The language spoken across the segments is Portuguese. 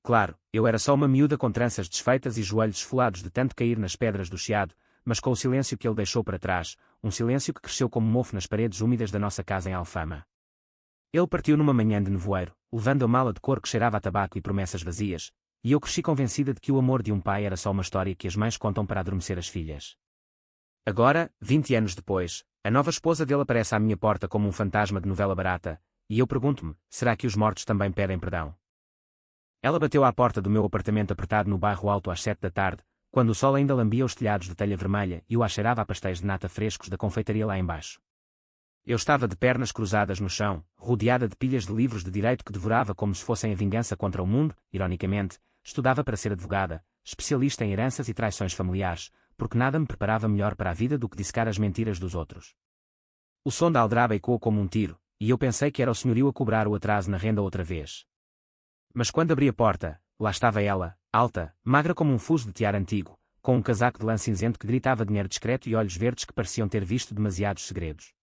Claro, eu era só uma miúda com tranças desfeitas e joelhos esfolados de tanto cair nas pedras do chiado, mas com o silêncio que ele deixou para trás, um silêncio que cresceu como mofo nas paredes úmidas da nossa casa em Alfama. Ele partiu numa manhã de nevoeiro, levando a mala de couro que cheirava a tabaco e promessas vazias, e eu cresci convencida de que o amor de um pai era só uma história que as mães contam para adormecer as filhas. Agora, 20 anos depois, a nova esposa dele aparece à minha porta como um fantasma de novela barata, e eu pergunto-me, será que os mortos também pedem perdão? Ela bateu à porta do meu apartamento apertado no bairro Alto às 7 da tarde, quando o sol ainda lambia os telhados de telha vermelha e eu a cheirava a pastéis de nata frescos da confeitaria lá embaixo. Eu estava de pernas cruzadas no chão, rodeada de pilhas de livros de direito que devorava como se fossem a vingança contra o mundo, ironicamente, estudava para ser advogada, especialista em heranças e traições familiares, porque nada me preparava melhor para a vida do que dissecar as mentiras dos outros. O som da aldraba ecoou como um tiro, e eu pensei que era o senhorio a cobrar o atraso na renda outra vez. Mas quando abri a porta, lá estava ela, alta, magra como um fuso de tiar antigo, com um casaco de lã cinzento que gritava dinheiro discreto e olhos verdes que pareciam ter visto demasiados segredos.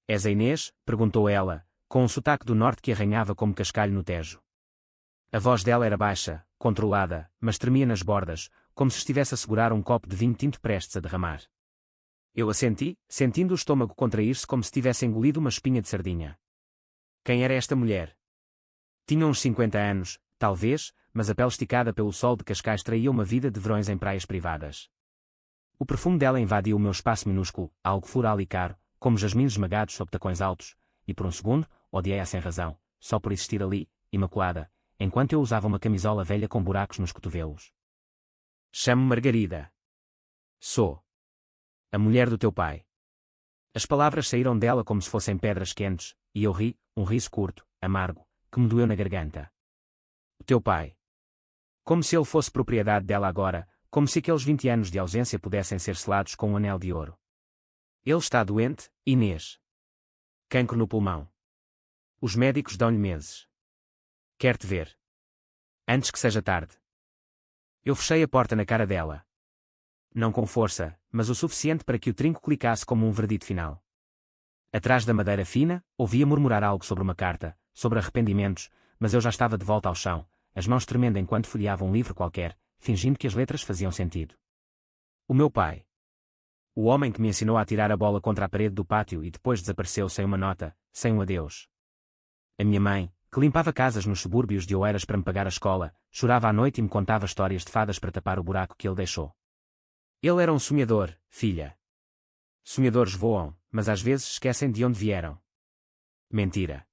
És a Inês? Perguntou ela, com um sotaque do norte que arranhava como cascalho no Tejo. A voz dela era baixa, controlada, mas tremia nas bordas, como se estivesse a segurar um copo de vinho tinto prestes a derramar. Eu assenti, sentindo o estômago contrair-se como se tivesse engolido uma espinha de sardinha. Quem era esta mulher? Tinha uns 50 anos, talvez, mas a pele esticada pelo sol de Cascais traía uma vida de verões em praias privadas. O perfume dela invadiu o meu espaço minúsculo, algo floral e caro, como jasmins esmagados sob tacões altos, e por um segundo, odiei-a sem razão, só por existir ali, imaculada, enquanto eu usava uma camisola velha com buracos nos cotovelos. Chamo-me Margarida. Sou a mulher do teu pai. As palavras saíram dela como se fossem pedras quentes, e eu ri, um riso curto, amargo, que me doeu na garganta. O teu pai. Como se ele fosse propriedade dela agora, como se aqueles 20 anos de ausência pudessem ser selados com um anel de ouro. Ele está doente, Inês. Cancro no pulmão. Os médicos dão-lhe meses. Quer-te ver. Antes que seja tarde. Eu fechei a porta na cara dela. Não com força, mas o suficiente para que o trinco clicasse como um verdito final. Atrás da madeira fina, ouvia murmurar algo sobre uma carta, sobre arrependimentos, mas eu já estava de volta ao chão, as mãos tremendo enquanto folheava um livro qualquer, fingindo que as letras faziam sentido. O meu pai. O homem que me ensinou a atirar a bola contra a parede do pátio e depois desapareceu sem uma nota, sem um adeus. A minha mãe, que limpava casas nos subúrbios de Oeiras para me pagar a escola, chorava à noite e me contava histórias de fadas para tapar o buraco que ele deixou. Ele era um sonhador, filha. Sonhadores voam, mas às vezes esquecem de onde vieram. Mentira.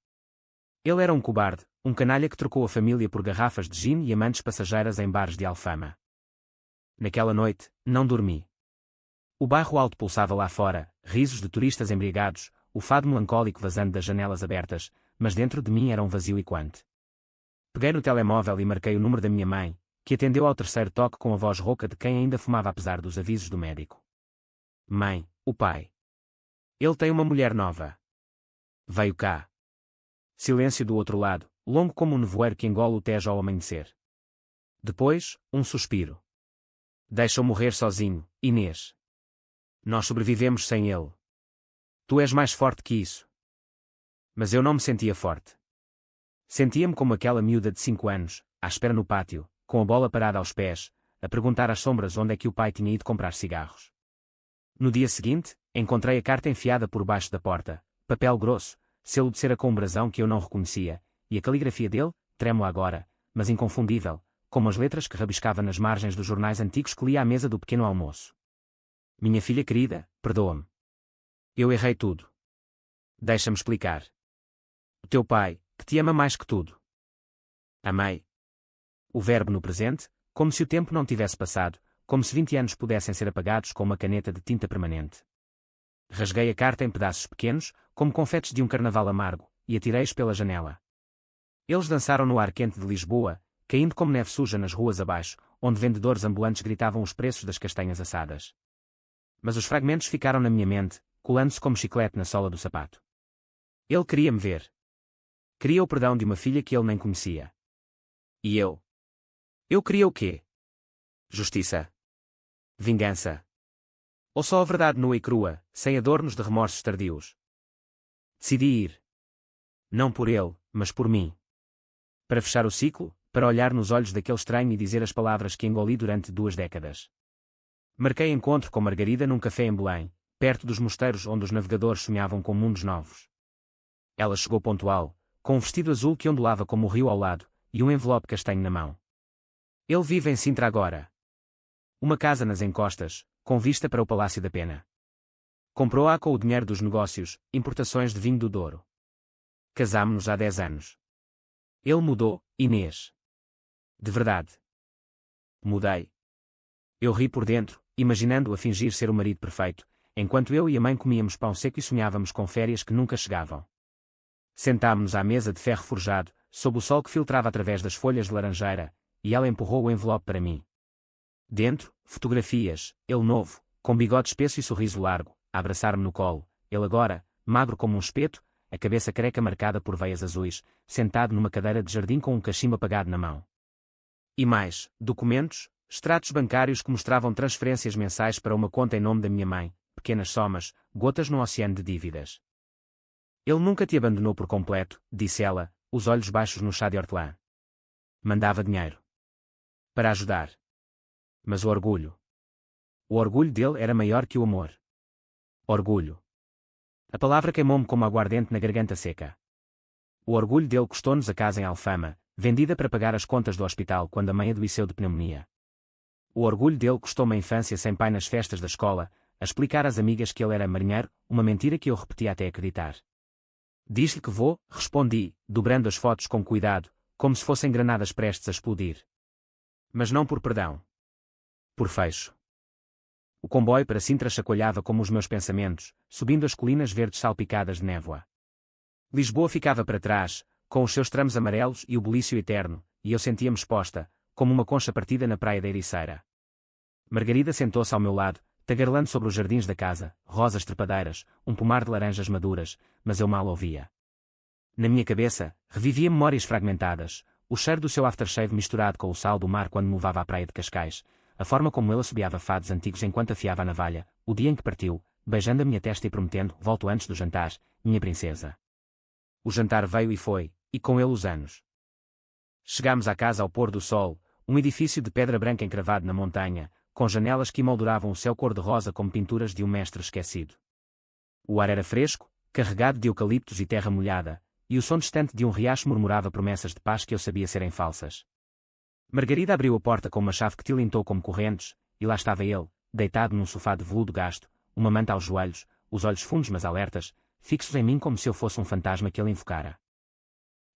Ele era um cobarde, um canalha que trocou a família por garrafas de gin e amantes passageiras em bares de Alfama. Naquela noite, não dormi. O bairro alto pulsava lá fora, risos de turistas embriagados, o fado melancólico vazando das janelas abertas, mas dentro de mim era um vazio equante. Peguei no telemóvel e marquei o número da minha mãe, que atendeu ao terceiro toque com a voz rouca de quem ainda fumava apesar dos avisos do médico. Mãe, o pai. Ele tem uma mulher nova. Veio cá. Silêncio do outro lado, longo como um nevoeiro que engole o Tejo ao amanhecer. Depois, um suspiro. Deixa-o morrer sozinho, Inês. Nós sobrevivemos sem ele. Tu és mais forte que isso. Mas eu não me sentia forte. Sentia-me como aquela miúda de 5 anos, à espera no pátio, com a bola parada aos pés, a perguntar às sombras onde é que o pai tinha ido comprar cigarros. No dia seguinte, encontrei a carta enfiada por baixo da porta, papel grosso, selo de cera com um brasão que eu não reconhecia, e a caligrafia dele, trêmula agora, mas inconfundível, como as letras que rabiscava nas margens dos jornais antigos que lia à mesa do pequeno almoço. Minha filha querida, perdoa-me. Eu errei tudo. Deixa-me explicar. O teu pai, que te ama mais que tudo. Amei. O verbo no presente, como se o tempo não tivesse passado, como se 20 anos pudessem ser apagados com uma caneta de tinta permanente. Rasguei a carta em pedaços pequenos, como confetes de um carnaval amargo, e atirei-os pela janela. Eles dançaram no ar quente de Lisboa, caindo como neve suja nas ruas abaixo, onde vendedores ambulantes gritavam os preços das castanhas assadas. Mas os fragmentos ficaram na minha mente, colando-se como chiclete na sola do sapato. Ele queria-me ver. Queria o perdão de uma filha que ele nem conhecia. E eu? Eu queria o quê? Justiça? Vingança? Ou só a verdade nua e crua, sem adornos de remorsos tardios? Decidi ir. Não por ele, mas por mim. Para fechar o ciclo, para olhar nos olhos daquele estranho e dizer as palavras que engoli durante 2 décadas. Marquei encontro com Margarida num café em Belém, perto dos mosteiros onde os navegadores sonhavam com mundos novos. Ela chegou pontual, com um vestido azul que ondulava como o rio ao lado, e um envelope castanho na mão. Ele vive em Sintra agora. Uma casa nas encostas, com vista para o Palácio da Pena. Comprou-a com o dinheiro dos negócios, importações de vinho do Douro. Casámo-nos há 10 anos. Ele mudou, Inês. De verdade. Mudei. Eu ri por dentro, imaginando-o a fingir ser o marido perfeito, enquanto eu e a mãe comíamos pão seco e sonhávamos com férias que nunca chegavam. Sentámo-nos à mesa de ferro forjado, sob o sol que filtrava através das folhas de laranjeira, e ela empurrou o envelope para mim. Dentro, fotografias, ele novo, com bigode espesso e sorriso largo, a abraçar-me no colo, ele agora, magro como um espeto, a cabeça careca marcada por veias azuis, sentado numa cadeira de jardim com um cachimbo apagado na mão. E mais, documentos, extratos bancários que mostravam transferências mensais para uma conta em nome da minha mãe, pequenas somas, gotas num oceano de dívidas. Ele nunca te abandonou por completo, disse ela, os olhos baixos no chá de hortelã. Mandava dinheiro. Para ajudar. Mas o orgulho. O orgulho dele era maior que o amor. Orgulho. A palavra queimou-me como aguardente na garganta seca. O orgulho dele custou-nos a casa em Alfama, vendida para pagar as contas do hospital quando a mãe adoeceu de pneumonia. O orgulho dele custou-me a infância sem pai nas festas da escola, a explicar às amigas que ele era marinheiro, uma mentira que eu repetia até acreditar. Diz-lhe que vou, respondi, dobrando as fotos com cuidado, como se fossem granadas prestes a explodir. Mas não por perdão. Por fecho. O comboio para Sintra chacoalhava como os meus pensamentos, subindo as colinas verdes salpicadas de névoa. Lisboa ficava para trás, com os seus tramos amarelos e o bulício eterno, e eu sentia-me exposta, como uma concha partida na praia da Ericeira. Margarida sentou-se ao meu lado, tagarelando sobre os jardins da casa, rosas trepadeiras, um pomar de laranjas maduras, mas eu mal ouvia. Na minha cabeça, revivia memórias fragmentadas, o cheiro do seu aftershave misturado com o sal do mar quando me levava à praia de Cascais, a forma como ele assobiava fados antigos enquanto afiava a navalha, o dia em que partiu, beijando a minha testa e prometendo, volto antes do jantar, minha princesa. O jantar veio e foi, e com ele os anos. Chegámos à casa ao pôr do sol, um edifício de pedra branca encravado na montanha, com janelas que emolduravam o céu cor-de-rosa como pinturas de um mestre esquecido. O ar era fresco, carregado de eucaliptos e terra molhada, e o som distante de um riacho murmurava promessas de paz que eu sabia serem falsas. Margarida abriu a porta com uma chave que tilintou como correntes, e lá estava ele, deitado num sofá de veludo gasto, uma manta aos joelhos, os olhos fundos mas alertas, fixos em mim como se eu fosse um fantasma que ele invocara.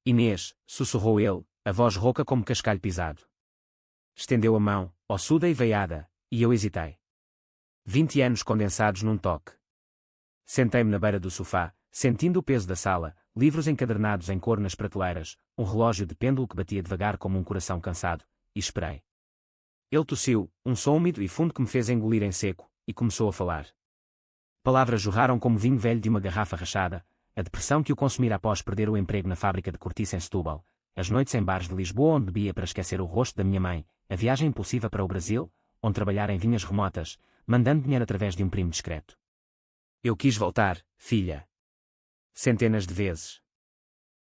Inês, sussurrou ele, a voz rouca como cascalho pisado. Estendeu a mão, ossuda e veiada, e eu hesitei. 20 anos condensados num toque. Sentei-me na beira do sofá, sentindo o peso da sala, livros encadernados em cor nas prateleiras, um relógio de pêndulo que batia devagar como um coração cansado, e esperei. Ele tossiu, um som úmido e fundo que me fez engolir em seco, e começou a falar. Palavras jorraram como vinho velho de uma garrafa rachada, a depressão que o consumira após perder o emprego na fábrica de cortiça em Setúbal, as noites em bares de Lisboa onde bebia para esquecer o rosto da minha mãe, a viagem impulsiva para o Brasil, onde trabalhar em vinhas remotas, mandando dinheiro através de um primo discreto. Eu quis voltar, filha. Centenas de vezes.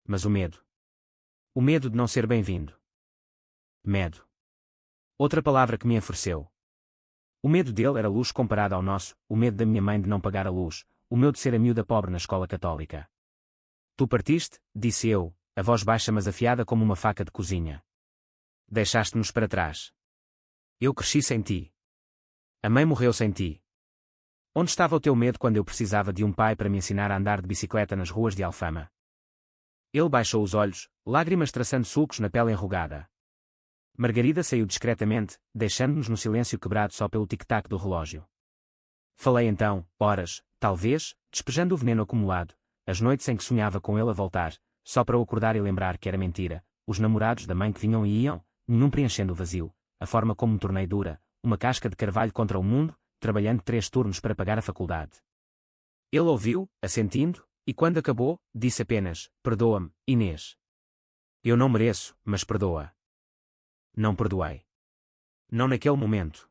Mas o medo. O medo de não ser bem-vindo. Medo. Outra palavra que me enfureceu. O medo dele era luz comparado ao nosso, o medo da minha mãe de não pagar a luz, o meu de ser a miúda pobre na escola católica. Tu partiste, disse eu, a voz baixa mas afiada como uma faca de cozinha. Deixaste-nos para trás. Eu cresci sem ti. A mãe morreu sem ti. Onde estava o teu medo quando eu precisava de um pai para me ensinar a andar de bicicleta nas ruas de Alfama? Ele baixou os olhos, lágrimas traçando sulcos na pele enrugada. Margarida saiu discretamente, deixando-nos no silêncio quebrado só pelo tic-tac do relógio. Falei então, horas, talvez, despejando o veneno acumulado, as noites em que sonhava com ele a voltar, só para o acordar e lembrar que era mentira, os namorados da mãe que vinham e iam, nenhum preenchendo o vazio, a forma como me tornei dura, uma casca de carvalho contra o mundo, trabalhando 3 turnos para pagar a faculdade. Ele ouviu, assentindo, e quando acabou, disse apenas, perdoa-me, Inês. Eu não mereço, mas perdoa. Não perdoei. Não naquele momento.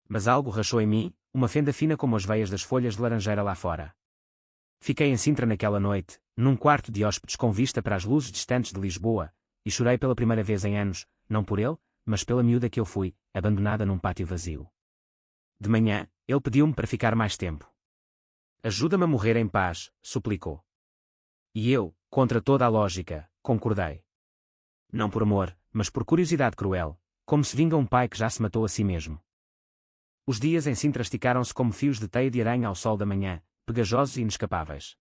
Mas algo rachou em mim, uma fenda fina como as veias das folhas de laranjeira lá fora. Fiquei em Sintra naquela noite, num quarto de hóspedes com vista para as luzes distantes de Lisboa, e chorei pela primeira vez em anos, não por ele, mas pela miúda que eu fui, abandonada num pátio vazio. De manhã, ele pediu-me para ficar mais tempo. Ajuda-me a morrer em paz, suplicou. E eu, contra toda a lógica, concordei. Não por amor, mas por curiosidade cruel, como se vinga um pai que já se matou a si mesmo. Os dias em Sintra esticaram-se como fios de teia de aranha ao sol da manhã, pegajosos e inescapáveis.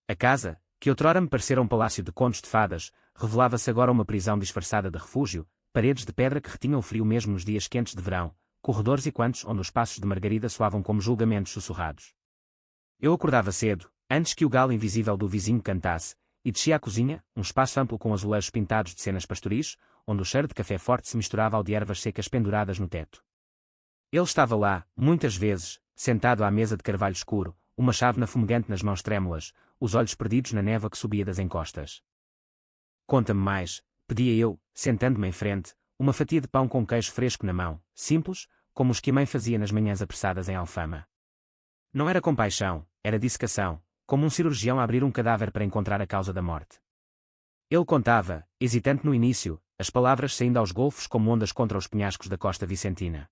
A casa, que outrora me parecera um palácio de contos de fadas, revelava-se agora uma prisão disfarçada de refúgio, paredes de pedra que retinham o frio mesmo nos dias quentes de verão, corredores e cantos onde os passos de Margarida soavam como julgamentos sussurrados. Eu acordava cedo, antes que o galo invisível do vizinho cantasse, e descia à cozinha, um espaço amplo com azulejos pintados de cenas pastoris, onde o cheiro de café forte se misturava ao de ervas secas penduradas no teto. Ele estava lá, muitas vezes, sentado à mesa de carvalho escuro, uma chávena fumegante nas mãos trêmulas, os olhos perdidos na névoa que subia das encostas. Conta-me mais, pedia eu, sentando-me em frente, uma fatia de pão com queijo fresco na mão, simples, como os que a mãe fazia nas manhãs apressadas em Alfama. Não era compaixão, era dissecação, como um cirurgião a abrir um cadáver para encontrar a causa da morte. Ele contava, hesitante no início, as palavras saindo aos golfos como ondas contra os penhascos da costa vicentina.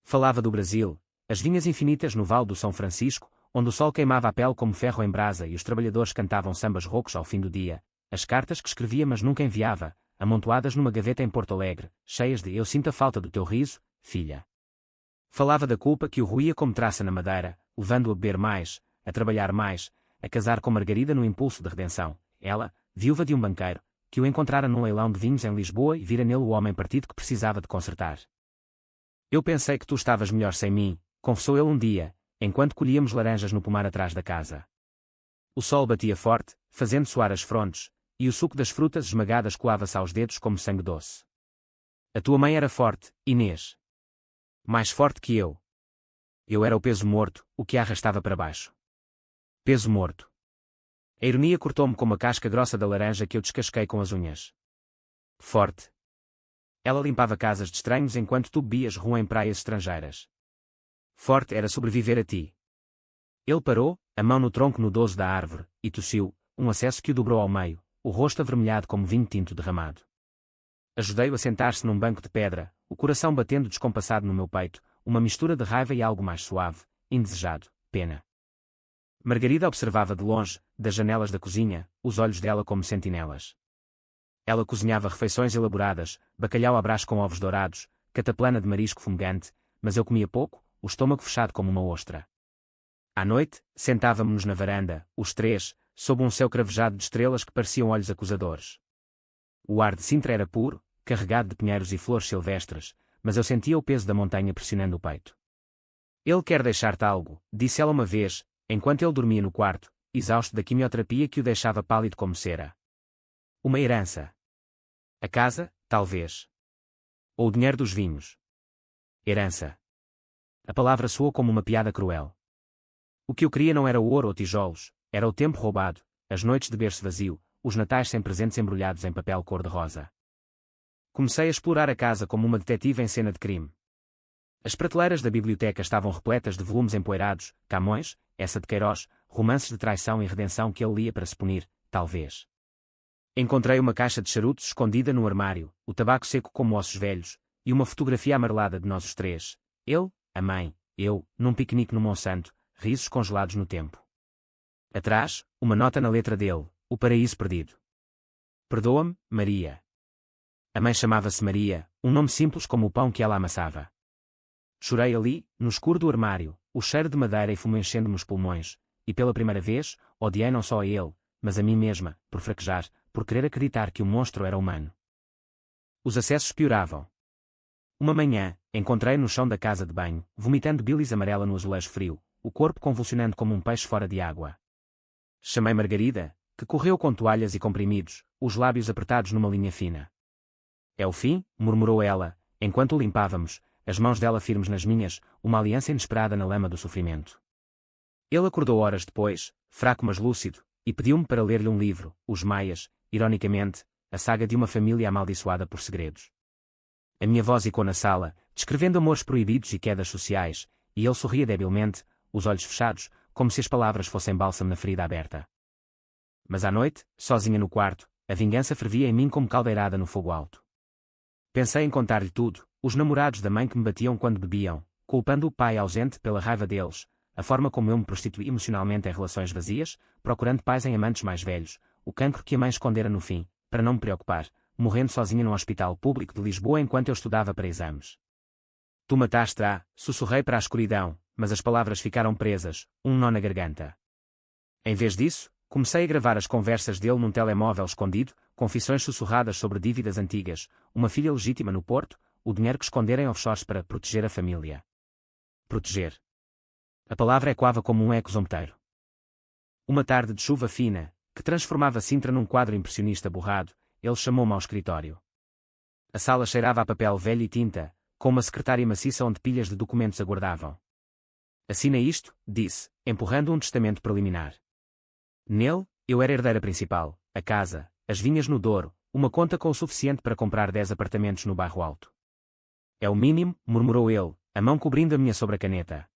Falava do Brasil, as vinhas infinitas no Vale do São Francisco, onde o sol queimava a pele como ferro em brasa e os trabalhadores cantavam sambas roucos ao fim do dia, as cartas que escrevia mas nunca enviava, amontoadas numa gaveta em Porto Alegre, cheias de "eu sinto a falta do teu riso, filha". Falava da culpa que o roía como traça na madeira, levando-o a beber mais, a trabalhar mais, a casar com Margarida no impulso de redenção, ela, viúva de um banqueiro, que o encontrara num leilão de vinhos em Lisboa e vira nele o homem partido que precisava de consertar. Eu pensei que tu estavas melhor sem mim, confessou ele um dia, enquanto colhíamos laranjas no pomar atrás da casa. O sol batia forte, fazendo soar as frontes, e o suco das frutas esmagadas colava-se aos dedos como sangue doce. A tua mãe era forte, Inês. Mais forte que eu. Eu era o peso morto, o que a arrastava para baixo. Peso morto. A ironia cortou-me como a casca grossa da laranja que eu descasquei com as unhas. Forte. Ela limpava casas de estranhos enquanto tu bebias rum em praias estrangeiras. Forte era sobreviver a ti. Ele parou, a mão no tronco nudoso da árvore, e tossiu, um acesso que o dobrou ao meio, o rosto avermelhado como vinho tinto derramado. Ajudei-o a sentar-se num banco de pedra, o coração batendo descompassado no meu peito, uma mistura de raiva e algo mais suave, indesejado, pena. Margarida observava de longe, das janelas da cozinha, os olhos dela como sentinelas. Ela cozinhava refeições elaboradas, bacalhau à brás com ovos dourados, cataplana de marisco fumegante, mas eu comia pouco, o estômago fechado como uma ostra. À noite, sentávamos-nos na varanda, os três, sob um céu cravejado de estrelas que pareciam olhos acusadores. O ar de Sintra era puro, carregado de pinheiros e flores silvestres, mas eu sentia o peso da montanha pressionando o peito. Ele quer deixar-te algo, disse ela uma vez, enquanto ele dormia no quarto, exausto da quimioterapia que o deixava pálido como cera. Uma herança. A casa, talvez. Ou o dinheiro dos vinhos. Herança. A palavra soou como uma piada cruel. O que eu queria não era o ouro ou tijolos, era o tempo roubado, as noites de berço vazio, os natais sem presentes embrulhados em papel cor-de-rosa. Comecei a explorar a casa como uma detetive em cena de crime. As prateleiras da biblioteca estavam repletas de volumes empoeirados, Camões, Essa de Queiroz, romances de traição e redenção que ele lia para se punir, talvez. Encontrei uma caixa de charutos escondida no armário, o tabaco seco como ossos velhos, e uma fotografia amarelada de nós os três, ele, a mãe, eu, num piquenique no Monsanto, risos congelados no tempo. Atrás, uma nota na letra dele, o paraíso perdido. Perdoa-me, Maria. A mãe chamava-se Maria, um nome simples como o pão que ela amassava. Chorei ali, no escuro do armário, o cheiro de madeira e fumo enchendo-me os pulmões, e pela primeira vez, odiei não só a ele, mas a mim mesma, por fraquejar, por querer acreditar que o monstro era humano. Os acessos pioravam. Uma manhã, encontrei-o no chão da casa de banho, vomitando bilis amarela no azulejo frio, o corpo convulsionando como um peixe fora de água. Chamei Margarida, que correu com toalhas e comprimidos, os lábios apertados numa linha fina. É o fim, murmurou ela, enquanto o limpávamos, as mãos dela firmes nas minhas, uma aliança inesperada na lama do sofrimento. Ele acordou horas depois, fraco mas lúcido, e pediu-me para ler-lhe um livro, Os Maias, ironicamente, a saga de uma família amaldiçoada por segredos. A minha voz ecou na sala, descrevendo amores proibidos e quedas sociais, e ele sorria debilmente, os olhos fechados, como se as palavras fossem bálsamo na ferida aberta. Mas à noite, sozinha no quarto, a vingança fervia em mim como caldeirada no fogo alto. Pensei em contar-lhe tudo, os namorados da mãe que me batiam quando bebiam, culpando o pai ausente pela raiva deles, a forma como eu me prostituí emocionalmente em relações vazias, procurando pais em amantes mais velhos, o cancro que a mãe escondera no fim, para não me preocupar, morrendo sozinha num hospital público de Lisboa enquanto eu estudava para exames. Tu mataste-a, sussurrei para a escuridão, mas as palavras ficaram presas, um nó na garganta. Em vez disso, comecei a gravar as conversas dele num telemóvel escondido, confissões sussurradas sobre dívidas antigas, uma filha legítima no Porto, o dinheiro que escondera em offshores para proteger a família. Proteger. A palavra ecoava como um eco zombeteiro. Uma tarde de chuva fina, que transformava Sintra num quadro impressionista borrado, ele chamou-me ao escritório. A sala cheirava a papel velho e tinta, com uma secretária maciça onde pilhas de documentos aguardavam. Assina isto, disse, empurrando um testamento preliminar. Nele, eu era herdeira principal, a casa, as vinhas no Douro, uma conta com o suficiente para comprar 10 apartamentos no Bairro Alto. É o mínimo, murmurou ele, a mão cobrindo a minha sobre a caneta.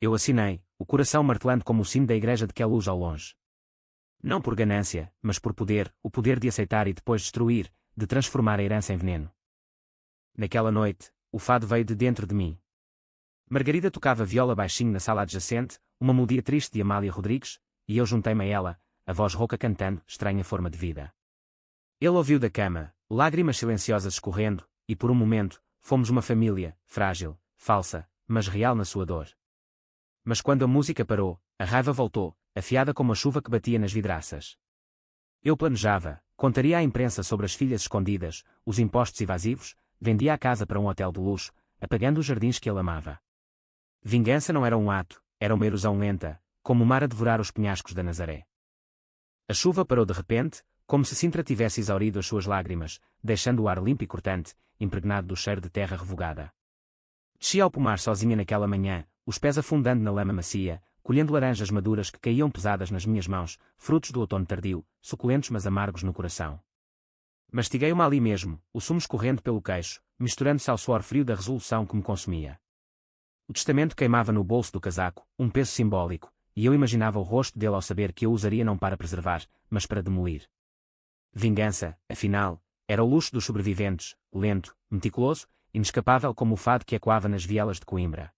Eu assinei, o coração martelando como o sino da igreja de Queluz ao longe. Não por ganância, mas por poder, o poder de aceitar e depois destruir, de transformar a herança em veneno. Naquela noite, o fado veio de dentro de mim. Margarida tocava viola baixinho na sala adjacente, uma melodia triste de Amália Rodrigues, e eu juntei-me a ela, a voz rouca cantando, estranha forma de vida. Ele ouviu da cama, lágrimas silenciosas escorrendo, e por um momento, fomos uma família, frágil, falsa, mas real na sua dor. Mas quando a música parou, a raiva voltou, afiada como a chuva que batia nas vidraças. Eu planejava, contaria à imprensa sobre as filhas escondidas, os impostos evasivos, vendia a casa para um hotel de luxo, apagando os jardins que ele amava. Vingança não era um ato, era uma erosão lenta, como o mar a devorar os penhascos da Nazaré. A chuva parou de repente, como se Sintra tivesse exaurido as suas lágrimas, deixando o ar limpo e cortante, impregnado do cheiro de terra revogada. Desci ao pomar sozinha naquela manhã, os pés afundando na lama macia, colhendo laranjas maduras que caíam pesadas nas minhas mãos, frutos do outono tardio, suculentos mas amargos no coração. Mastiguei-uma ali mesmo, o sumo escorrendo pelo queixo, misturando-se ao suor frio da resolução que me consumia. O testamento queimava no bolso do casaco, um peso simbólico, e eu imaginava o rosto dele ao saber que eu usaria não para preservar, mas para demolir. Vingança, afinal, era o luxo dos sobreviventes, lento, meticuloso, inescapável como o fado que ecoava nas vielas de Coimbra.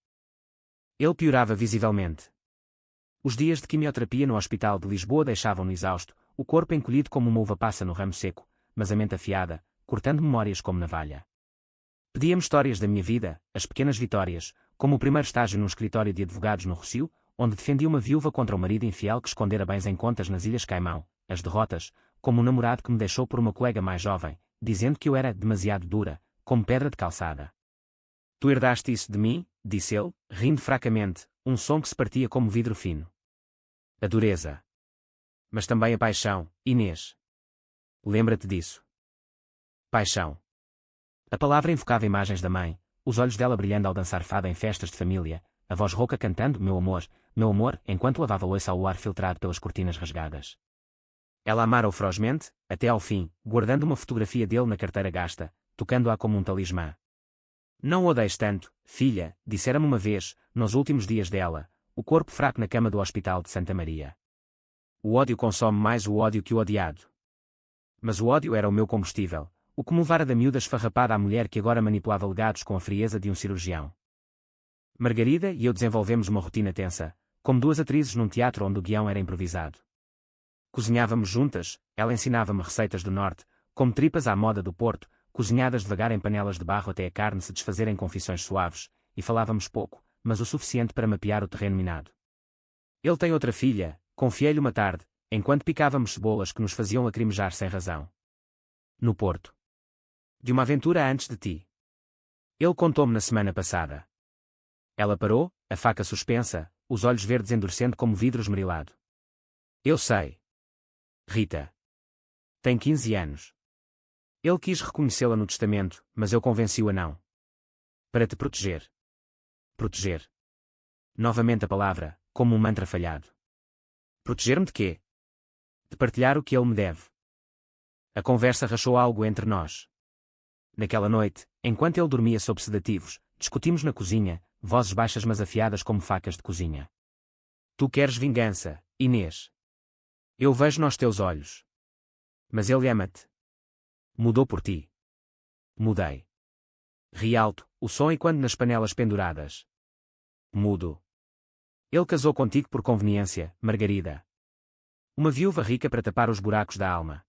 Ele piorava visivelmente. Os dias de quimioterapia no hospital de Lisboa deixavam-no exausto, o corpo encolhido como uma uva passa no ramo seco, mas a mente afiada, cortando memórias como navalha. Pedia-me histórias da minha vida, as pequenas vitórias, como o primeiro estágio num escritório de advogados no Rossio, onde defendia uma viúva contra um marido infiel que escondera bens em contas nas Ilhas Caimão, as derrotas, como um namorado que me deixou por uma colega mais jovem, dizendo que eu era demasiado dura, como pedra de calçada. Tu herdaste isso de mim, disse ele, rindo fracamente, um som que se partia como vidro fino. A dureza. Mas também a paixão, Inês. Lembra-te disso. Paixão. A palavra invocava imagens da mãe, os olhos dela brilhando ao dançar fada em festas de família, a voz rouca cantando meu amor, enquanto lavava a louça ao luar filtrado pelas cortinas rasgadas. Ela amara-o ferozmente, até ao fim, guardando uma fotografia dele na carteira gasta, tocando-a como um talismã. Não o odeies tanto, filha, dissera-me uma vez, nos últimos dias dela, o corpo fraco na cama do hospital de Santa Maria. O ódio consome mais o ódio que o odiado. Mas o ódio era o meu combustível, o que me levara da miúda esfarrapada à mulher que agora manipulava legados com a frieza de um cirurgião. Margarida e eu desenvolvemos uma rotina tensa, como duas atrizes num teatro onde o guião era improvisado. Cozinhávamos juntas, ela ensinava-me receitas do norte, como tripas à moda do Porto, cozinhadas devagar em panelas de barro até a carne se desfazer em confissões suaves, e falávamos pouco, mas o suficiente para mapear o terreno minado. Ele tem outra filha, confiei-lhe uma tarde, enquanto picávamos cebolas que nos faziam lacrimejar sem razão. No Porto. De uma aventura antes de ti. Ele contou-me na semana passada. Ela parou, a faca suspensa, os olhos verdes endurecendo como vidro esmerilado. Eu sei. Rita. Tem 15 anos. Ele quis reconhecê-la no testamento, mas eu convenci-o a não. Para te proteger. Proteger. Novamente a palavra, como um mantra falhado. Proteger-me de quê? De partilhar o que ele me deve. A conversa rachou algo entre nós. Naquela noite, enquanto ele dormia sob sedativos, discutimos na cozinha, vozes baixas mas afiadas como facas de cozinha. Tu queres vingança, Inês. Eu vejo nos teus olhos. Mas ele ama-te. Mudou por ti. Mudei. Ri alto, o som ecoando nas panelas penduradas. Mudo. Ele casou contigo por conveniência, Margarida. Uma viúva rica para tapar os buracos da alma.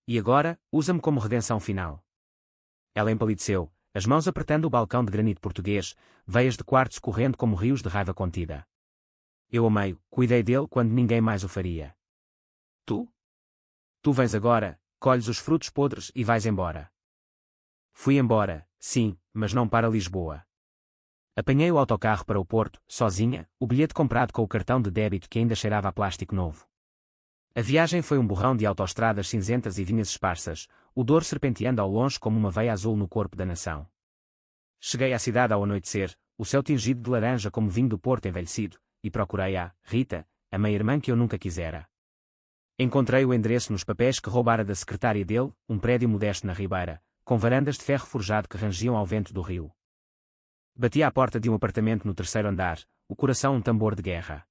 E agora, usa-me como redenção final. Ela empalideceu, as mãos apertando o balcão de granito português, veias de quartzo correndo como rios de raiva contida. Eu amei-o, cuidei dele quando ninguém mais o faria. Tu? Tu vens agora, colhes os frutos podres e vais embora. Fui embora, sim, mas não para Lisboa. Apanhei o autocarro para o Porto, sozinha, o bilhete comprado com o cartão de débito que ainda cheirava a plástico novo. A viagem foi um borrão de autoestradas cinzentas e vinhas esparsas, o Douro serpenteando ao longe como uma veia azul no corpo da nação. Cheguei à cidade ao anoitecer, o céu tingido de laranja como vinho do Porto envelhecido, e procurei a Rita, a meia-irmã que eu nunca quisera. Encontrei o endereço nos papéis que roubara da secretária dele, um prédio modesto na Ribeira, com varandas de ferro forjado que rangiam ao vento do rio. Bati à porta de um apartamento no terceiro andar, o coração um tambor de guerra.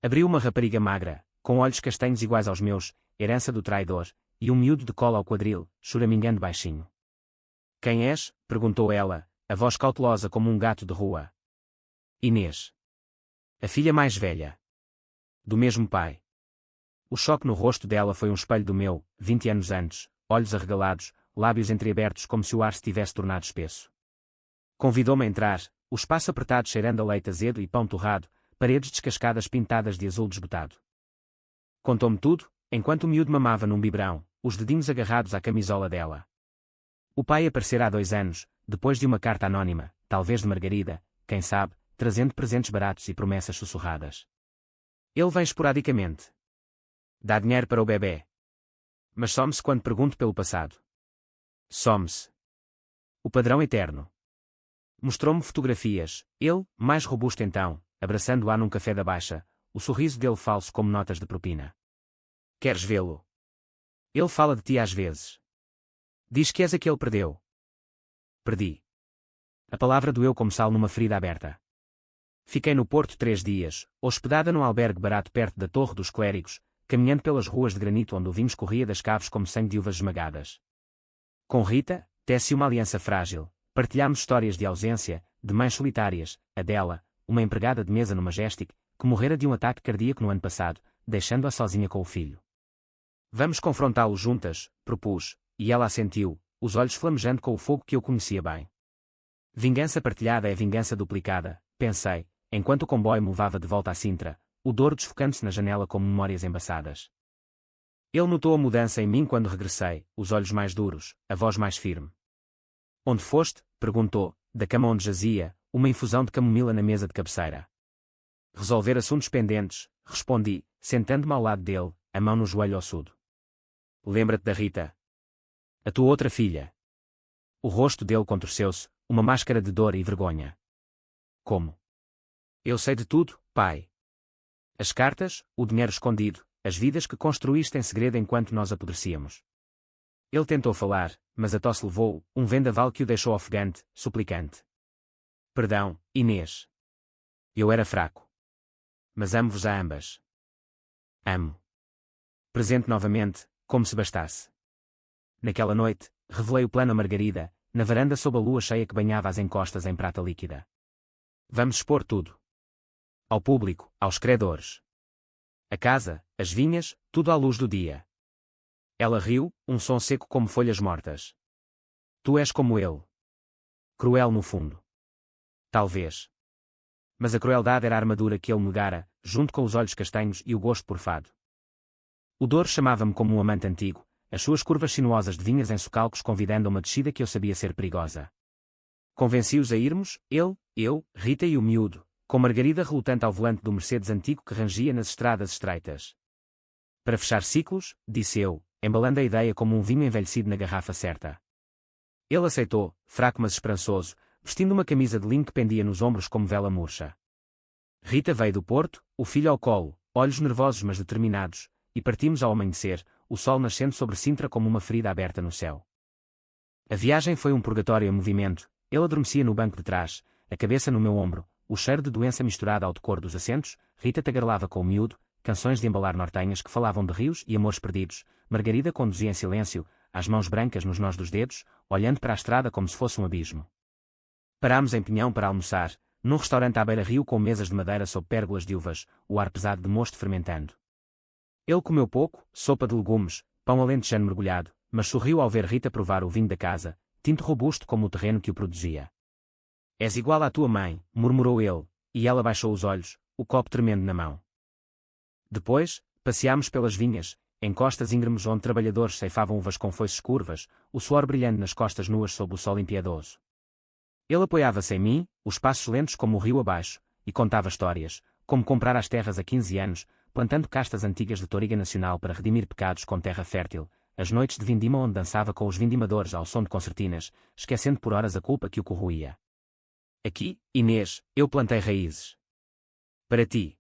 Abriu uma rapariga magra, com olhos castanhos iguais aos meus, herança do traidor, e um miúdo de cola ao quadril, choramingando baixinho. Quem és? Perguntou ela, a voz cautelosa como um gato de rua. Inês. A filha mais velha. Do mesmo pai. O choque no rosto dela foi um espelho do meu, 20 anos antes, olhos arregalados, lábios entreabertos como se o ar se tivesse tornado espesso. Convidou-me a entrar, o espaço apertado cheirando a leite azedo e pão torrado, paredes descascadas pintadas de azul desbotado. Contou-me tudo, enquanto o miúdo mamava num biberão, os dedinhos agarrados à camisola dela. O pai aparecera há 2 anos, depois de uma carta anónima, talvez de Margarida, quem sabe, trazendo presentes baratos e promessas sussurradas. Ele vem esporadicamente. Dá dinheiro para o bebê. Mas some-se quando pergunto pelo passado. Some-se. O padrão eterno. Mostrou-me fotografias, ele, mais robusto então, abraçando-a num café da Baixa, o sorriso dele falso como notas de propina. Queres vê-lo? Ele fala de ti às vezes. Diz que és a que ele perdeu. Perdi. A palavra doeu como sal numa ferida aberta. Fiquei no Porto 3 dias, hospedada num albergue barato perto da Torre dos Clérigos, caminhando pelas ruas de granito onde o vinho escorria das caves como sangue de uvas esmagadas. Com Rita, tece uma aliança frágil, partilhámos histórias de ausência, de mães solitárias, a dela, uma empregada de mesa no Majestic, que morrera de um ataque cardíaco no ano passado, deixando-a sozinha com o filho. Vamos confrontá-lo juntas, propus, e ela assentiu, os olhos flamejando com o fogo que eu conhecia bem. Vingança partilhada é vingança duplicada, pensei, enquanto o comboio me levava de volta a Sintra, o Douro desfocando-se na janela como memórias embaçadas. Ele notou a mudança em mim quando regressei, os olhos mais duros, a voz mais firme. Onde foste? Perguntou, da cama onde jazia, uma infusão de camomila na mesa de cabeceira. Resolver assuntos pendentes, respondi, sentando-me ao lado dele, a mão no joelho ossudo. Lembra-te da Rita? A tua outra filha. O rosto dele contorceu-se, uma máscara de dor e vergonha. Como? Eu sei de tudo, pai. As cartas, o dinheiro escondido, as vidas que construíste em segredo enquanto nós apodrecíamos. Ele tentou falar, mas a tosse levou-o, um vendaval que o deixou ofegante, suplicante. Perdão, Inês. Eu era fraco. Mas amo-vos a ambas. Amo. Presente novamente, como se bastasse. Naquela noite, revelei o plano a Margarida, na varanda sob a lua cheia que banhava as encostas em prata líquida. Vamos expor tudo. Ao público, aos credores. A casa, as vinhas, tudo à luz do dia. Ela riu, um som seco como folhas mortas. Tu és como ele. Cruel no fundo. Talvez. Mas a crueldade era a armadura que ele negara, junto com os olhos castanhos e o gosto por fado. O Douro chamava-me como um amante antigo, as suas curvas sinuosas de vinhas em socalcos convidando a uma descida que eu sabia ser perigosa. Convenci-os a irmos, ele, eu, Rita e o miúdo, com Margarida relutante ao volante do Mercedes antigo que rangia nas estradas estreitas. Para fechar ciclos, disse eu, embalando a ideia como um vinho envelhecido na garrafa certa. Ele aceitou, fraco mas esperançoso, vestindo uma camisa de linho que pendia nos ombros como vela murcha. Rita veio do Porto, o filho ao colo, olhos nervosos mas determinados, e partimos ao amanhecer, o sol nascendo sobre Sintra como uma ferida aberta no céu. A viagem foi um purgatório em movimento, ele adormecia no banco de trás, a cabeça no meu ombro, o cheiro de doença misturado ao decor dos assentos, Rita tagarelava com o miúdo, canções de embalar nortenhas que falavam de rios e amores perdidos. Margarida conduzia em silêncio, as mãos brancas nos nós dos dedos, olhando para a estrada como se fosse um abismo. Parámos em Pinhão para almoçar, num restaurante à beira-rio com mesas de madeira sob pérgolas de uvas, o ar pesado de mosto fermentando. Ele comeu pouco, sopa de legumes, pão alentejano mergulhado, mas sorriu ao ver Rita provar o vinho da casa, tinto robusto como o terreno que o produzia. És igual à tua mãe, murmurou ele, e ela baixou os olhos, o copo tremendo na mão. Depois, passeámos pelas vinhas, em costas íngremes onde trabalhadores ceifavam uvas com foices curvas, o suor brilhando nas costas nuas sob o sol impiedoso. Ele apoiava-se em mim, os passos lentos como o rio abaixo, e contava histórias, como comprar as terras há 15 anos, plantando castas antigas de touriga nacional para redimir pecados com terra fértil, as noites de vindima onde dançava com os vindimadores ao som de concertinas, esquecendo por horas a culpa que o corroía. Aqui, Inês, eu plantei raízes. Para ti.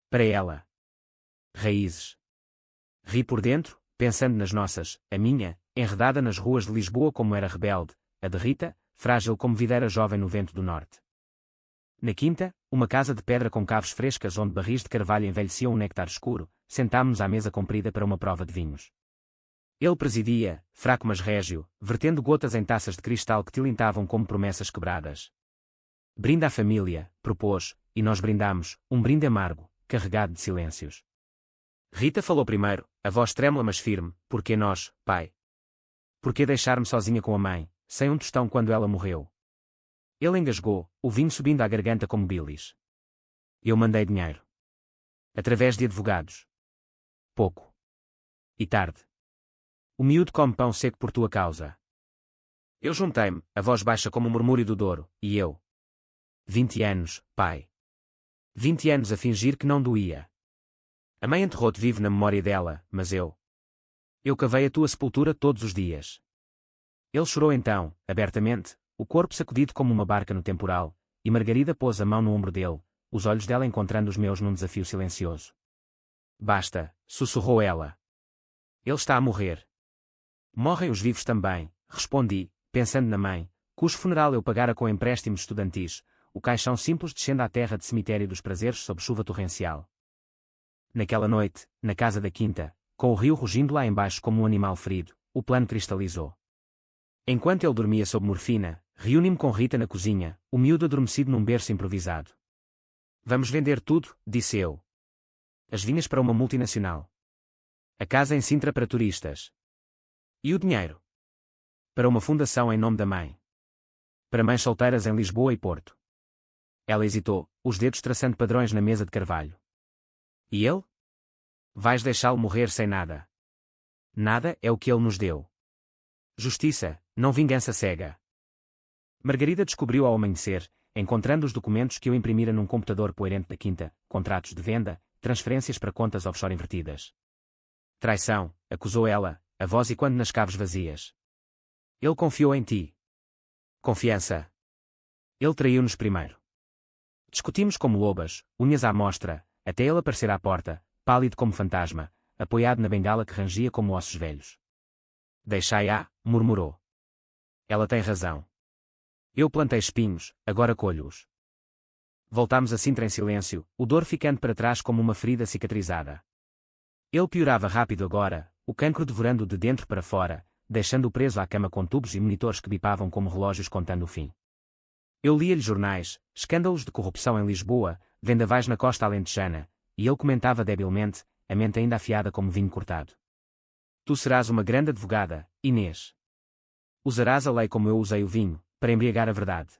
Para ela. Raízes. Ri por dentro, pensando nas nossas, a minha, enredada nas ruas de Lisboa como era rebelde, a de Rita, frágil como videira jovem no vento do norte. Na quinta, uma casa de pedra com caves frescas onde barris de carvalho envelheciam um néctar escuro, sentámos-nos à mesa comprida para uma prova de vinhos. Ele presidia, fraco mas régio, vertendo gotas em taças de cristal que tilintavam como promessas quebradas. Brinda à família, propôs, e nós brindámos, um brinde amargo, carregado de silêncios. Rita falou primeiro, a voz trêmula mas firme, porque nós, pai? Porquê deixar-me sozinha com a mãe, sem um tostão quando ela morreu? Ele engasgou, o vinho subindo à garganta como bilis. Eu mandei dinheiro. Através de advogados. Pouco. E tarde. O miúdo come pão seco por tua causa. Eu juntei-me, a voz baixa como o murmúrio do Douro, e eu. 20 anos, pai. 20 anos a fingir que não doía. A mãe enterrou-te vivo na memória dela, mas eu. Eu cavei a tua sepultura todos os dias. Ele chorou então, abertamente, o corpo sacudido como uma barca no temporal, e Margarida pôs a mão no ombro dele, os olhos dela encontrando os meus num desafio silencioso. Basta, sussurrou ela. Ele está a morrer. Morrem os vivos também, respondi, pensando na mãe, cujo funeral eu pagara com empréstimos estudantis, o caixão simples descendo à terra de cemitério dos prazeres sob chuva torrencial. Naquela noite, na casa da quinta, com o rio rugindo lá embaixo como um animal ferido, o plano cristalizou. Enquanto ele dormia sob morfina, reuni-me com Rita na cozinha, o miúdo adormecido num berço improvisado. Vamos vender tudo, disse eu. As vinhas para uma multinacional. A casa em Sintra para turistas. E o dinheiro? Para uma fundação em nome da mãe. Para mães solteiras em Lisboa e Porto. Ela hesitou, os dedos traçando padrões na mesa de carvalho. E ele? Vais deixá-lo morrer sem nada. Nada é o que ele nos deu. Justiça, não vingança cega. Margarida descobriu ao amanhecer, encontrando os documentos que eu imprimira num computador poeirente da quinta, contratos de venda, transferências para contas offshore invertidas. Traição, acusou ela, a voz e quando nas caves vazias. Ele confiou em ti. Confiança. Ele traiu-nos primeiro. Discutimos como lobas, unhas à mostra, até ele aparecer à porta, pálido como fantasma, apoiado na bengala que rangia como ossos velhos. Deixai-a, murmurou. Ela tem razão. Eu plantei espinhos, agora colho-os. Voltámos a Sintra em silêncio, o dor ficando para trás como uma ferida cicatrizada. Ele piorava rápido agora, o cancro devorando-o de dentro para fora, deixando-o preso à cama com tubos e monitores que bipavam como relógios contando o fim. Eu lia-lhe jornais, escândalos de corrupção em Lisboa, vendavais na costa alentejana, e ele comentava debilmente, a mente ainda afiada como vinho cortado. Tu serás uma grande advogada, Inês. Usarás a lei como eu usei o vinho, para embriagar a verdade.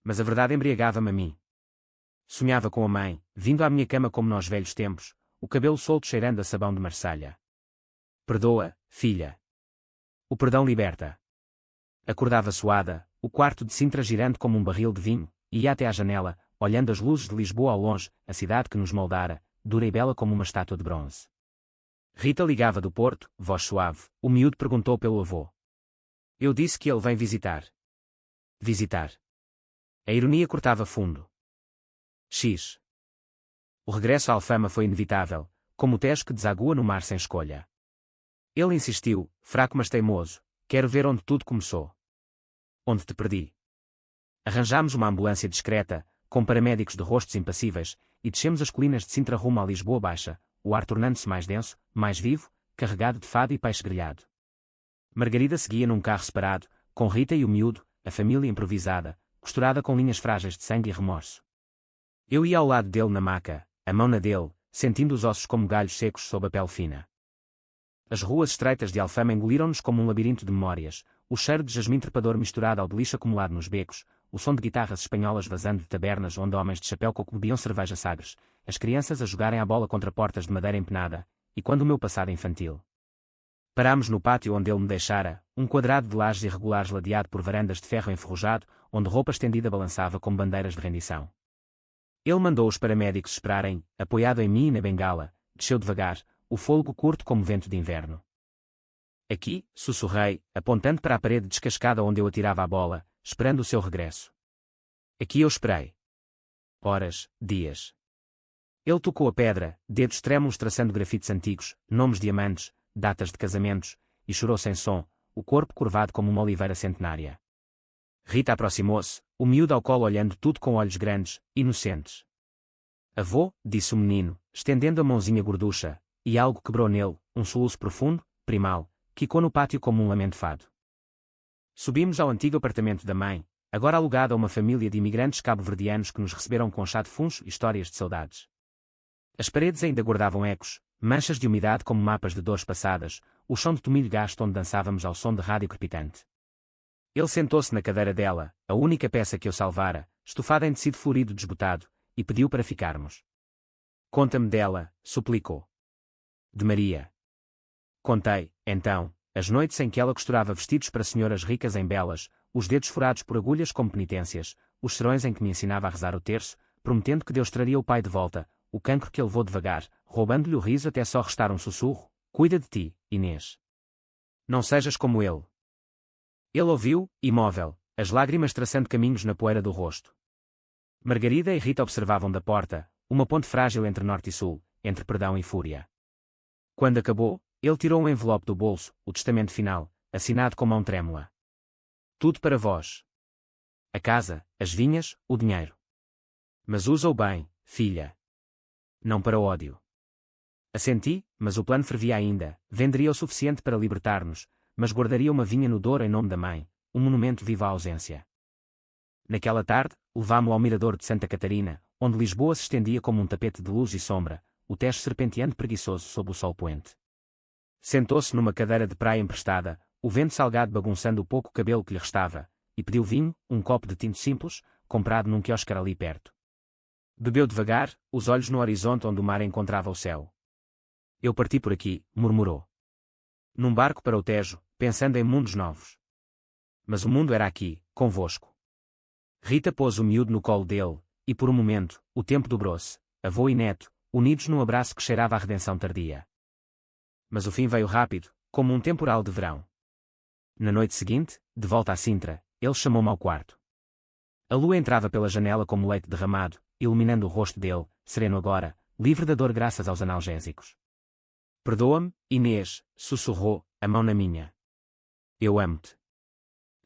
Mas a verdade embriagava-me a mim. Sonhava com a mãe, vindo à minha cama como nos velhos tempos, o cabelo solto cheirando a sabão de Marselha. Perdoa, filha. O perdão liberta. Acordava suada, o quarto de Sintra girando como um barril de vinho, e ia até à janela, olhando as luzes de Lisboa ao longe, a cidade que nos moldara, dura e bela como uma estátua de bronze. Rita ligava do Porto, voz suave, o miúdo perguntou pelo avô. Eu disse que ele vem visitar. Visitar. A ironia cortava fundo. X. O regresso à Alfama foi inevitável, como o Tejo que desagua no mar sem escolha. Ele insistiu, fraco mas teimoso, quero ver onde tudo começou. Onde te perdi. Arranjámos uma ambulância discreta, com paramédicos de rostos impassíveis, e descemos as colinas de Sintra rumo à Lisboa Baixa, o ar tornando-se mais denso, mais vivo, carregado de fado e peixe grelhado. Margarida seguia num carro separado, com Rita e o miúdo, a família improvisada, costurada com linhas frágeis de sangue e remorso. Eu ia ao lado dele na maca, a mão na dele, sentindo os ossos como galhos secos sob a pele fina. As ruas estreitas de Alfama engoliram-nos como um labirinto de memórias, o cheiro de jasmim trepador misturado ao de lixo acumulado nos becos, o som de guitarras espanholas vazando de tabernas onde homens de chapéu coco bebiam cerveja Sagres, as crianças a jogarem a bola contra portas de madeira empenada, e quando o meu passado infantil. Parámos no pátio onde ele me deixara, um quadrado de lajes irregulares ladeado por varandas de ferro enferrujado, onde roupa estendida balançava como bandeiras de rendição. Ele mandou os paramédicos esperarem, apoiado em mim e na bengala, desceu devagar, o fôlego curto como vento de inverno. Aqui, sussurrei, apontando para a parede descascada onde eu atirava a bola, esperando o seu regresso. Aqui eu esperei. Horas, dias. Ele tocou a pedra, dedos trêmulos traçando grafites antigos, nomes de amantes, datas de casamentos, e chorou sem som, o corpo curvado como uma oliveira centenária. Rita aproximou-se, o miúdo ao colo olhando tudo com olhos grandes, inocentes. Avô, disse o menino, estendendo a mãozinha gorducha, e algo quebrou nele, um soluço profundo, primal, quicou no pátio como um lamento fado. Subimos ao antigo apartamento da mãe, agora alugado a uma família de imigrantes cabo-verdianos que nos receberam com chá de funcho e histórias de saudades. As paredes ainda guardavam ecos, manchas de umidade como mapas de dores passadas, o chão de tomilho gasto onde dançávamos ao som de rádio crepitante. Ele sentou-se na cadeira dela, a única peça que eu salvara, estofada em tecido florido desbotado, e pediu para ficarmos. Conta-me dela, suplicou. De Maria. Contei, então, as noites em que ela costurava vestidos para senhoras ricas em Belas, os dedos furados por agulhas como penitências, os serões em que me ensinava a rezar o terço, prometendo que Deus traria o pai de volta, o cancro que ele levou devagar, roubando-lhe o riso até só restar um sussurro: cuida de ti, Inês. Não sejas como ele. Ele ouviu, imóvel, as lágrimas traçando caminhos na poeira do rosto. Margarida e Rita observavam da porta, uma ponte frágil entre norte e sul, entre perdão e fúria. Quando acabou, ele tirou um envelope do bolso, o testamento final, assinado com mão trêmula. Tudo para vós. A casa, as vinhas, o dinheiro. Mas usa-o bem, filha. Não para o ódio. Assenti, mas o plano fervia ainda, venderia o suficiente para libertar-nos, mas guardaria uma vinha no Douro em nome da mãe, um monumento vivo à ausência. Naquela tarde, levámo-o ao mirador de Santa Catarina, onde Lisboa se estendia como um tapete de luz e sombra, o Tejo serpenteando preguiçoso sob o sol poente. Sentou-se numa cadeira de praia emprestada, o vento salgado bagunçando o pouco cabelo que lhe restava, e pediu vinho, um copo de tinto simples, comprado num quiosque ali perto. Bebeu devagar, os olhos no horizonte onde o mar encontrava o céu. Eu parti por aqui, murmurou. Num barco para o Tejo, pensando em mundos novos. Mas o mundo era aqui, convosco. Rita pôs o miúdo no colo dele, e por um momento, o tempo dobrou-se, avô e neto, unidos num abraço que cheirava à redenção tardia. Mas o fim veio rápido, como um temporal de verão. Na noite seguinte, de volta a Sintra, ele chamou-me ao quarto. A lua entrava pela janela como leite derramado, iluminando o rosto dele, sereno agora, livre da dor graças aos analgésicos. Perdoa-me, Inês, sussurrou, a mão na minha. Eu amo-te.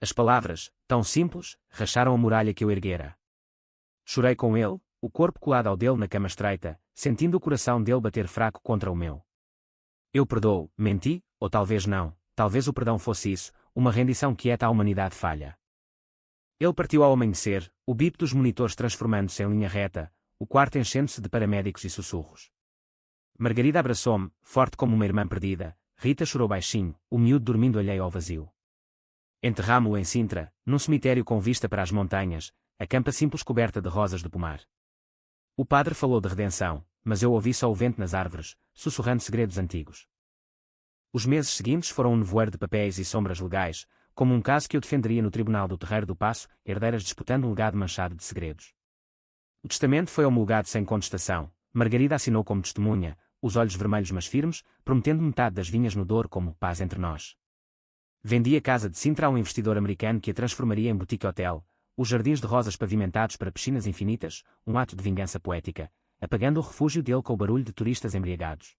As palavras, tão simples, racharam a muralha que eu erguera. Chorei com ele, o corpo colado ao dele na cama estreita, sentindo o coração dele bater fraco contra o meu. Eu perdoo, menti, ou talvez não, talvez o perdão fosse isso, uma rendição quieta à humanidade falha. Ele partiu ao amanhecer, o bip dos monitores transformando-se em linha reta, o quarto enchendo-se de paramédicos e sussurros. Margarida abraçou-me, forte como uma irmã perdida, Rita chorou baixinho, o miúdo dormindo alheio ao vazio. Enterrámo-o em Sintra, num cemitério com vista para as montanhas, a campa simples coberta de rosas do pomar. O padre falou de redenção, mas eu ouvi só o vento nas árvores, sussurrando segredos antigos. Os meses seguintes foram um nevoeiro de papéis e sombras legais, como um caso que eu defenderia no tribunal do Terreiro do Paço, herdeiras disputando um legado manchado de segredos. O testamento foi homologado sem contestação, Margarida assinou como testemunha, os olhos vermelhos mas firmes, prometendo metade das vinhas no Douro como paz entre nós. Vendi a casa de Sintra a um investidor americano que a transformaria em boutique-hotel, os jardins de rosas pavimentados para piscinas infinitas, um ato de vingança poética, apagando o refúgio dele com o barulho de turistas embriagados.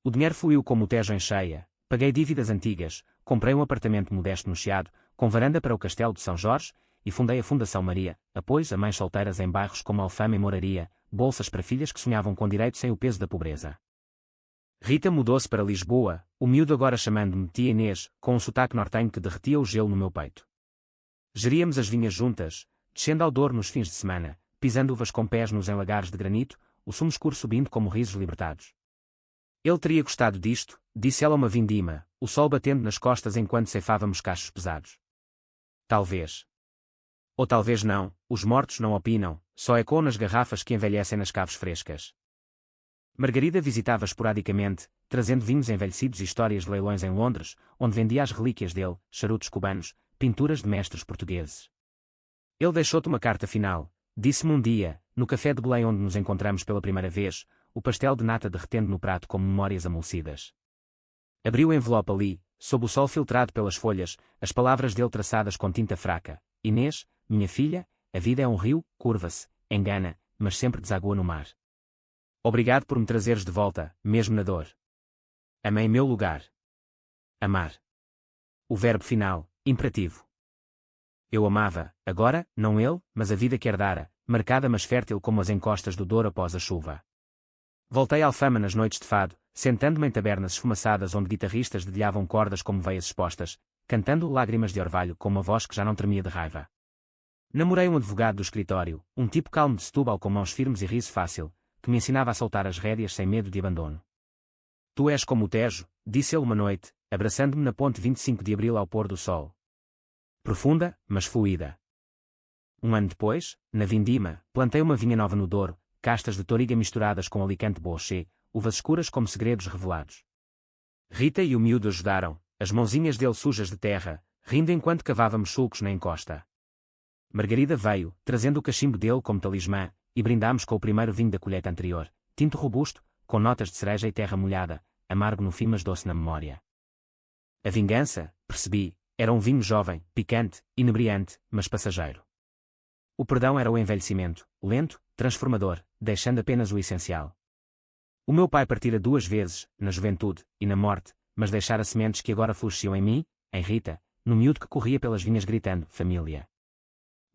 O dinheiro fluiu como o Tejo em cheia, paguei dívidas antigas, comprei um apartamento modesto no Chiado, com varanda para o Castelo de São Jorge, e fundei a Fundação Maria, apoio a mães solteiras em bairros como Alfama e Moraria, bolsas para filhas que sonhavam com direito sem o peso da pobreza. Rita mudou-se para Lisboa, o miúdo agora chamando-me tia Inês, com um sotaque nortenho que derretia o gelo no meu peito. Geríamos as vinhas juntas, descendo ao Douro nos fins de semana, pisando uvas com pés nos enlagares de granito, o sumo escuro subindo como risos libertados. Ele teria gostado disto, disse ela uma vindima, o sol batendo nas costas enquanto ceifávamos cachos pesados. Talvez. Ou talvez não, os mortos não opinam, só ecoam nas garrafas que envelhecem nas caves frescas. Margarida visitava esporadicamente, trazendo vinhos envelhecidos e histórias de leilões em Londres, onde vendia as relíquias dele, charutos cubanos, pinturas de mestres portugueses. Ele deixou-te uma carta final, disse-me um dia, no café de Belém onde nos encontramos pela primeira vez, o pastel de nata derretendo no prato como memórias amolecidas. Abriu o envelope ali, sob o sol filtrado pelas folhas, as palavras dele traçadas com tinta fraca. Inês, minha filha, a vida é um rio, curva-se, engana, mas sempre deságua no mar. Obrigado por me trazeres de volta, mesmo na dor. Amei meu lugar. Amar. O verbo final, imperativo. Eu amava, agora, não ele, mas a vida que herdara, marcada mas fértil como as encostas do Douro após a chuva. Voltei à Alfama nas noites de fado, sentando-me em tabernas esfumaçadas onde guitarristas dedilhavam cordas como veias expostas, cantando lágrimas de orvalho com uma voz que já não tremia de raiva. Namorei um advogado do escritório, um tipo calmo de Setúbal com mãos firmes e riso fácil, que me ensinava a soltar as rédeas sem medo de abandono. Tu és como o Tejo, disse ele uma noite, abraçando-me na ponte 25 de abril ao pôr do sol. Profunda, mas fluida. Um ano depois, na Vindima, plantei uma vinha nova no Douro, castas de toriga misturadas com alicante boucher, uvas escuras como segredos revelados. Rita e o miúdo ajudaram, as mãozinhas dele sujas de terra, rindo enquanto cavávamos sulcos na encosta. Margarida veio, trazendo o cachimbo dele como talismã, e brindámos com o primeiro vinho da colheita anterior, tinto robusto, com notas de cereja e terra molhada, amargo no fim mas doce na memória. A vingança, percebi, era um vinho jovem, picante, inebriante, mas passageiro. O perdão era o envelhecimento, lento, transformador, deixando apenas o essencial. O meu pai partira 2 vezes, na juventude, e na morte, mas deixara sementes que agora floresciam em mim, em Rita, no miúdo que corria pelas vinhas gritando, família.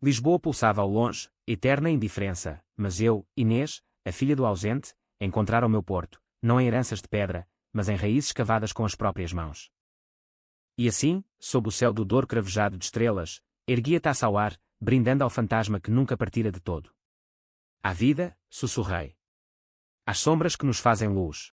Lisboa pulsava ao longe, eterna indiferença, mas eu, Inês, a filha do ausente, encontrara o meu porto, não em heranças de pedra, mas em raízes cavadas com as próprias mãos. E assim, sob o céu do Douro cravejado de estrelas, ergui a taça ao ar, brindando ao fantasma que nunca partira de todo. À vida, sussurrei. Às sombras que nos fazem luz.